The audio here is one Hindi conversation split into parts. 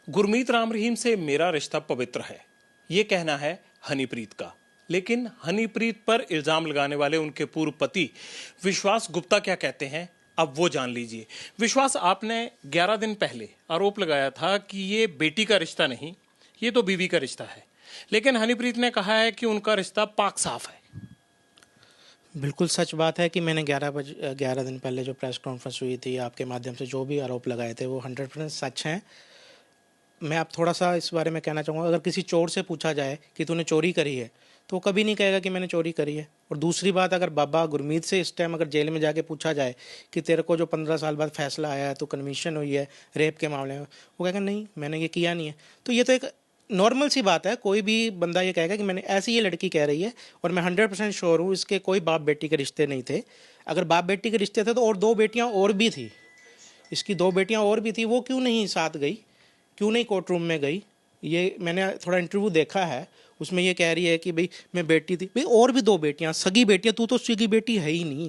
गुरमीत राम रहीम से मेरा रिश्ता पवित्र है, ये कहना है हनीप्रीत का। लेकिन हनीप्रीत पर इल्जाम लगाने वाले उनके पूर्व पति विश्वास गुप्ता क्या कहते हैं, अब वो जान लीजिए। विश्वास, आपने 11 दिन पहले आरोप लगाया था कि ये बेटी का रिश्ता नहीं, ये तो बीवी का रिश्ता है। लेकिन हनीप्रीत ने कहा है कि उनका रिश्ता पाक साफ है। बिल्कुल सच बात है कि मैंने 11 दिन पहले जो प्रेस कॉन्फ्रेंस हुई थी, आपके माध्यम से जो भी आरोप लगाए थे वो 100% सच हैं। मैं आप थोड़ा सा इस बारे में कहना चाहूँगा, अगर किसी चोर से पूछा जाए कि तूने चोरी करी है तो वो कभी नहीं कहेगा कि मैंने चोरी करी है। और दूसरी बात, अगर बाबा गुरमीत से इस टाइम अगर जेल में जाके पूछा जाए कि तेरे को जो 15 साल बाद फैसला आया है, तो कन्विक्शन हुई है रेप के मामले में, वो कहेगा नहीं मैंने ये किया नहीं है। तो ये तो एक नॉर्मल सी बात है, कोई भी बंदा ये कहेगा कि मैंने, ऐसी ये लड़की कह रही है। और मैं 100% श्योर हूँ इसके कोई बाप बेटी के रिश्ते नहीं थे। अगर बाप बेटी के रिश्ते थे तो और 2 बेटियाँ और भी थी, इसकी 2 बेटियाँ और भी थी, वो क्यों नहीं साथ गई, क्यों नहीं कोर्ट रूम में गई। ये मैंने थोड़ा इंटरव्यू देखा है, उसमें ये कह रही है कि भाई मैं बेटी थी। भाई और भी 2 बेटियाँ, सगी बेटियाँ, तू तो सगी बेटी है ही नहीं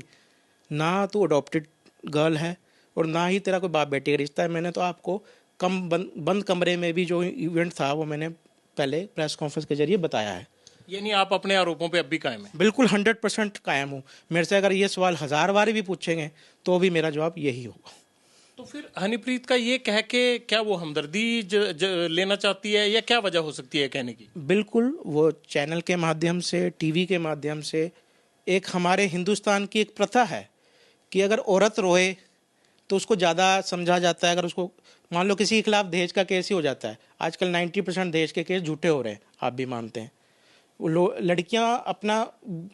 ना, तू अडॉप्टेड गर्ल है और ना ही तेरा कोई बाप बेटी का रिश्ता है। मैंने तो आपको बंद कमरे में भी जो इवेंट था वो मैंने पहले प्रेस कॉन्फ्रेंस के जरिए बताया है। यानी आप अपने आरोपों पे अब भी कायम हैं? बिल्कुल 100% कायम हूँ। मेरे से अगर ये सवाल 1000 बार भी पूछेंगे तो भी मेरा जवाब यही होगा। तो फिर हनीप्रीत का ये कह के क्या वो हमदर्दी लेना चाहती है, या क्या वजह हो सकती है कहने की? बिल्कुल, वो चैनल के माध्यम से, टीवी के माध्यम से, एक हमारे हिंदुस्तान की एक प्रथा है कि अगर औरत रोए तो उसको ज़्यादा समझा जाता है। अगर उसको मान लो किसी के खिलाफ दहेज का केस ही हो जाता है, आजकल 90% दहेज के केस झूठे हो रहे हैं, आप भी मानते हैं। वो लड़कियां अपना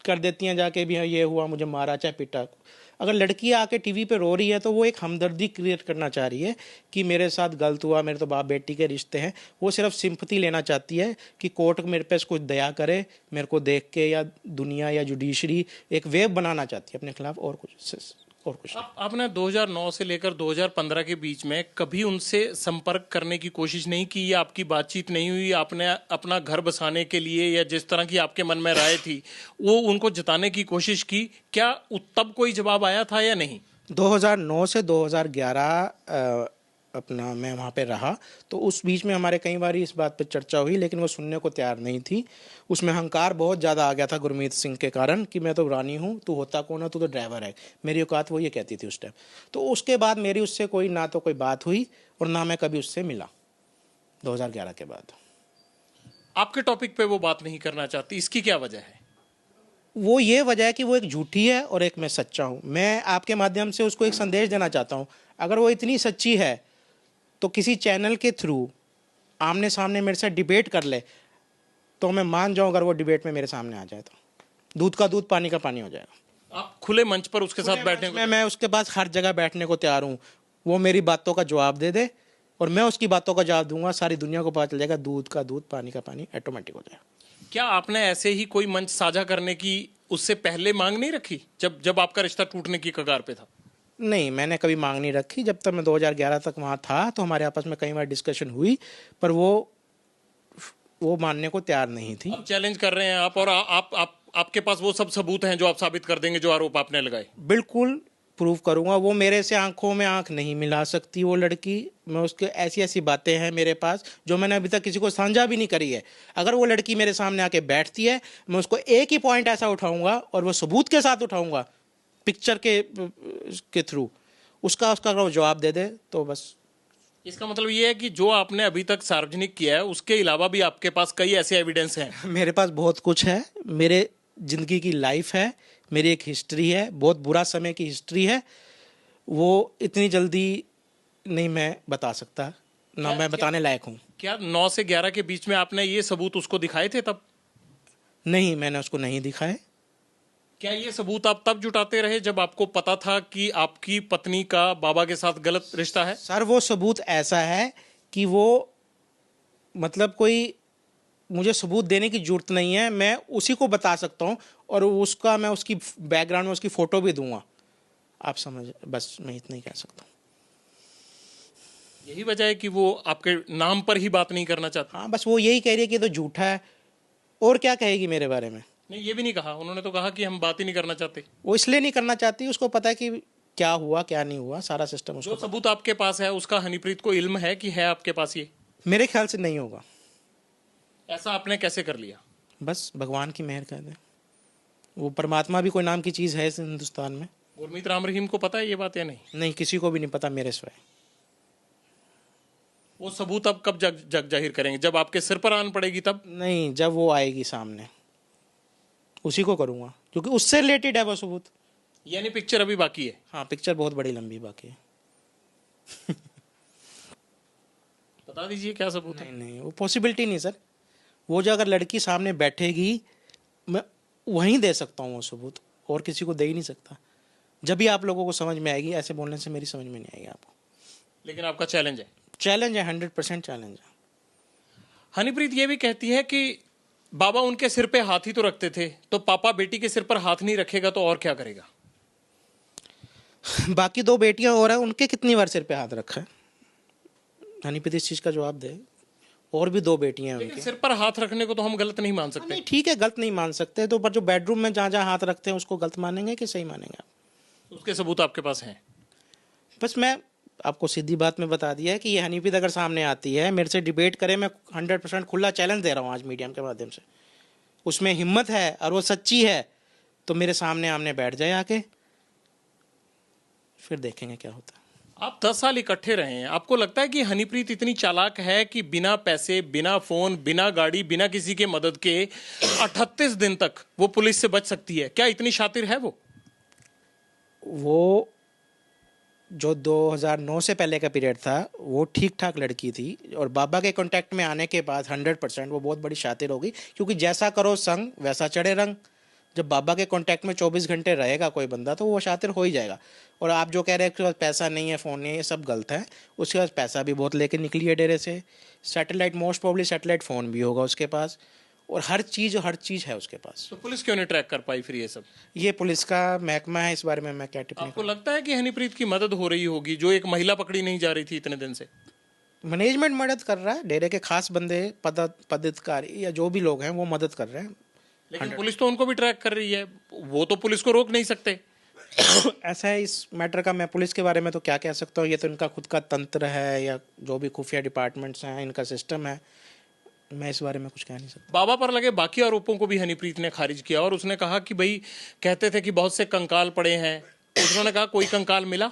कर देती हैं जाके भी, ये हुआ मुझे मारा चाहे पीटा। अगर लड़की आके टीवी पे रो रही है तो वो एक हमदर्दी क्रिएट करना चाह रही है कि मेरे साथ गलत हुआ, मेरे तो बाप बेटी के रिश्ते हैं। वो सिर्फ सिंपैथी लेना चाहती है कि कोर्ट मेरे पे कुछ दया करे, मेरे को देख के, या दुनिया या जुडिशरी एक वेव बनाना चाहती है अपने खिलाफ, और कुछ आपने 2009 से लेकर 2015 के बीच में कभी उनसे संपर्क करने की कोशिश नहीं की, या आपकी बातचीत नहीं हुई? आपने अपना घर बसाने के लिए या जिस तरह की आपके मन में राय थी वो उनको जताने की कोशिश की क्या? तब कोई जवाब आया था या नहीं? 2009 से 2011 अपना मैं वहाँ पे रहा, तो उस बीच में हमारे कई बार इस बात पे चर्चा हुई, लेकिन वो सुनने को तैयार नहीं थी। उसमें अहंकार बहुत ज़्यादा आ गया था गुरमीत सिंह के कारण कि मैं तो रानी हूँ, तू होता कौन है, तू तो ड्राइवर है, मेरी औकात, वो ये कहती थी उस टाइम। तो उसके बाद मेरी उससे कोई ना तो कोई बात हुई और ना मैं कभी उससे मिला 2011 के बाद। आपके टॉपिक पे वो बात नहीं करना चाहती, इसकी क्या वजह है? वो ये वजह है कि वो एक झूठी है और एक मैं सच्चा हूँ। मैं आपके माध्यम से उसको एक संदेश देना चाहता हूँ, अगर वो इतनी सच्ची है तो किसी चैनल के थ्रू आमने सामने मेरे से डिबेट कर ले तो मैं मान जाऊं, अगर वो डिबेट में मेरे सामने आ जाए तो दूध का दूध पानी का पानी हो जाएगा। आप खुले मंच पर उसके साथ बैठने में मैं उसके पास हर जगह बैठने को तैयार हूँ। वो मेरी बातों का जवाब दे दे और मैं उसकी बातों का जवाब दूंगा, सारी दुनिया को पता चल जाएगा, दूध का दूध पानी का पानी ऑटोमेटिक हो जाएगा। क्या आपने ऐसे ही कोई मंच साझा करने की उससे पहले मांग नहीं रखी, जब आपका रिश्ता टूटने की कगार पे था? नहीं, मैंने कभी मांग नहीं रखी। जब तक मैं 2011 तक वहाँ था तो हमारे आपस में कई बार डिस्कशन हुई, पर वो मानने को तैयार नहीं थी। अब चैलेंज कर रहे हैं आप, और आपके पास वो सब सबूत हैं जो आप साबित कर देंगे जो आरोप आपने लगाए? बिल्कुल प्रूव करूंगा। वो मेरे से आंखों में आंख नहीं मिला सकती वो लड़की। मैं उसके ऐसी ऐसी बातें हैं मेरे पास जो मैंने अभी तक किसी को साझा भी नहीं करी है। अगर वो लड़की मेरे सामने आके बैठती है, मैं उसको एक ही पॉइंट ऐसा उठाऊंगा और वो सबूत के साथ उठाऊंगा, पिक्चर के थ्रू, उसका अगर वो जवाब दे दे तो बस। इसका मतलब ये है कि जो आपने अभी तक सार्वजनिक किया है उसके अलावा भी आपके पास कई ऐसे एविडेंस हैं? मेरे पास बहुत कुछ है। मेरे जिंदगी की लाइफ है, मेरी एक हिस्ट्री है, बहुत बुरा समय की हिस्ट्री है। वो इतनी जल्दी नहीं मैं बता सकता, ना मैं बताने लायक हूँ। क्या 9 से 11 के बीच में आपने ये सबूत उसको दिखाए थे तब? नहीं, मैंने उसको नहीं दिखाए। क्या ये सबूत आप तब जुटाते रहे जब आपको पता था कि आपकी पत्नी का बाबा के साथ गलत रिश्ता है? सर, वो सबूत ऐसा है कि वो, मतलब कोई मुझे सबूत देने की जरूरत नहीं है, मैं उसी को बता सकता हूँ और उसका मैं उसकी बैकग्राउंड में उसकी फोटो भी दूंगा। आप समझ, बस मैं इतना ही कह सकता हूँ। यही वजह है कि वो आपके नाम पर ही बात नहीं करना चाहती? हाँ, बस वो यही कह रही है कि तो झूठा है, और क्या कहेगी मेरे बारे में? नहीं, ये भी नहीं कहा उन्होंने, तो कहा कि हम बात ही नहीं करना चाहते। वो इसलिए नहीं करना चाहती, उसको पता है कि क्या हुआ क्या नहीं हुआ, सारा सिस्टम उसको। जो सबूत आपके पास है उसका हनीप्रीत को इल्म है कि है आपके पास? ये मेरे ख्याल से नहीं होगा। ऐसा आपने कैसे कर लिया? बस भगवान की मेहर कर दे। वो परमात्मा भी कोई नाम की चीज़ है इस हिंदुस्तान में। गुरमीत राम रहीम को पता है ये बात या नहीं? नहीं, किसी को भी नहीं पता मेरे सिवाय। वो सबूत अब कब जग जाहिर करेंगे? जब आपके सिर पर आन पड़ेगी तब? नहीं, जब वो आएगी सामने उसी को करूँगा, क्योंकि उससे रिलेटेड है वो सबूत। यानी पिक्चर अभी बाकी है? हाँ, पिक्चर बहुत बड़ी लंबी बाकी है। बता दीजिए क्या सबूत है? नहीं, वो पॉसिबिलिटी नहीं सर। वो जो अगर लड़की सामने बैठेगी, मैं वहीं दे सकता हूँ वो सबूत, और किसी को दे ही नहीं सकता। जब भी आप लोगों को समझ में आएगी, ऐसे बोलने से मेरी समझ में नहीं आएगी आपको। लेकिन आपका चैलेंज है? चैलेंज है, 100% चैलेंज है। हनीप्रीत ये भी कहती है कि बाबा उनके सिर पे हाथ ही तो रखते थे, तो पापा बेटी के सिर पर हाथ नहीं रखेगा तो और क्या करेगा? बाकी 2 बेटियां और हैं, उनके कितनी बार सिर पे हाथ रखा है? हनीप्रीत इस चीज़ का जवाब दे। और भी 2 बेटियां हैं लेकिन उनके। सिर पर हाथ रखने को तो हम गलत नहीं मान सकते। नहीं, ठीक है, गलत नहीं मान सकते, तो पर जो बेडरूम में जहाँ जहाँ हाथ रखते हैं उसको गलत मानेंगे कि सही मानेंगे आप? उसके सबूत आपके पास हैं? बस मैं आपको सीधी बात में बता दिया है कि ये हनीप्रीत अगर सामने आती है, मेरे से डिबेट करे, मैं 100% खुला चैलेंज दे रहा हूँ आज मीडियम के माध्यम से। उसमें हिम्मत है और वो सच्ची है तो मेरे सामने आमने बैठ जाए आके, फिर देखेंगे क्या होता है। आप 10 साल इकट्ठे रहे हैं, आपको लगता है कि हनीप्रीत इतनी चालाक है कि बिना पैसे, बिना फोन, बिना गाड़ी, बिना किसी के मदद के 38 दिन तक वो पुलिस से बच सकती है? क्या इतनी शातिर है वो जो 2009 से पहले का पीरियड था, वो ठीक ठाक लड़की थी, और बाबा के कांटेक्ट में आने के बाद 100% वो बहुत बड़ी शातिर होगी, क्योंकि जैसा करो संग वैसा चढ़े रंग। जब बाबा के कांटेक्ट में 24 घंटे रहेगा कोई बंदा, तो वो शातिर हो ही जाएगा। और आप जो कह रहे हैं कि उसके पास पैसा नहीं है, फ़ोन नहीं है, ये सब गलत है। उसके पास पैसा भी बहुत लेके निकली है डेरे से। Satellite, most probably satellite phone भी होगा उसके पास, और हर चीज़ है उसके पास। तो पुलिस क्यों नहीं ट्रैक कर पाई फिर ये सब? ये पुलिस का महकमा है, इस बारे में मैं क्या टिप्पणी आपको लगता है कि हनीप्रीत की मदद हो रही होगी, जो एक महिला पकड़ी नहीं जा रही थी इतने दिन से? मैनेजमेंट मदद कर रहा है, डेरे के खास बंदे, पदाधिकारी या जो भी लोग हैं वो मदद कर रहे हैं। लेकिन पुलिस तो उनको भी ट्रैक कर रही है, वो तो पुलिस को रोक नहीं सकते। ऐसा है इस मैटर का, मैं पुलिस के बारे में तो क्या कह सकता हूँ, ये तो इनका खुद का तंत्र है, या जो भी खुफिया डिपार्टमेंट्स हैं इनका सिस्टम है, मैं इस बारे में कुछ कह नहीं सकता। बाबा पर लगे बाकी आरोपों को भी हनीप्रीत ने खारिज किया, और उसने कहा कि भाई कहते थे कि बहुत से कंकाल पड़े हैं, उन्होंने कहा कोई कंकाल मिला?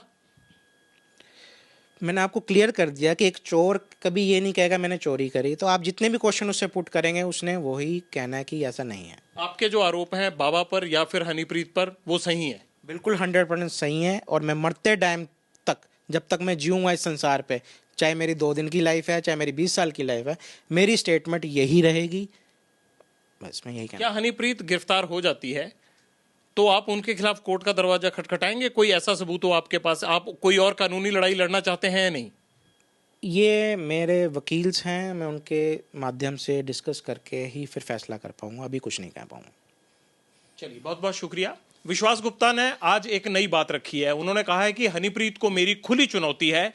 मैंने आपको क्लियर कर दिया कि एक चोर कभी ये नहीं कहेगा मैंने चोरी करी, तो आप जितने भी क्वेश्चन उससे पुट करेंगे उसने वही कहना है कि ऐसा नहीं है। आपके जो आरोप हैं बाबा पर या फिर हनीप्रीत पर, वो सही है? बिल्कुल 100% सही है, और मैं मरते टाइम तक, जब तक मैं जीऊँगा इस संसार पे, चाहे मेरी 2 दिन की लाइफ है, चाहे मेरी 20 साल की लाइफ है, मेरी स्टेटमेंट यही रहेगी। बस मैं यही कहना। क्या हनीप्रीत गिरफ्तार हो जाती है तो आप उनके खिलाफ कोर्ट का दरवाजा खटखटाएंगे? कोई ऐसा सबूत हो आपके पास? आप कोई और कानूनी लड़ाई लड़ना चाहते हैं या नहीं? ये मेरे वकील्स हैं, मैं उनके माध्यम से डिस्कस करके ही फिर फैसला कर पाऊंगा, अभी कुछ नहीं कह पाऊंगा। चलिए, बहुत बहुत शुक्रिया। विश्वास गुप्ता ने आज एक नई बात रखी है। उन्होंने कहा है कि हनीप्रीत को मेरी खुली चुनौती है,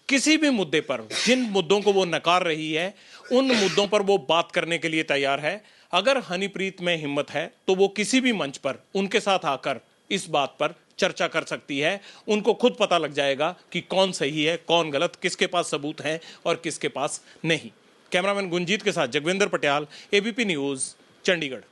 किसी भी मुद्दे पर, जिन मुद्दों को वो नकार रही है उन मुद्दों पर वो बात करने के लिए तैयार है। अगर हनीप्रीत में हिम्मत है तो वो किसी भी मंच पर उनके साथ आकर इस बात पर चर्चा कर सकती है। उनको खुद पता लग जाएगा कि कौन सही है, कौन गलत, किसके पास सबूत है और किसके पास नहीं। कैमरामैन गुंजीत के साथ जगविंदर पटियाल, एबीपी न्यूज़, चंडीगढ़।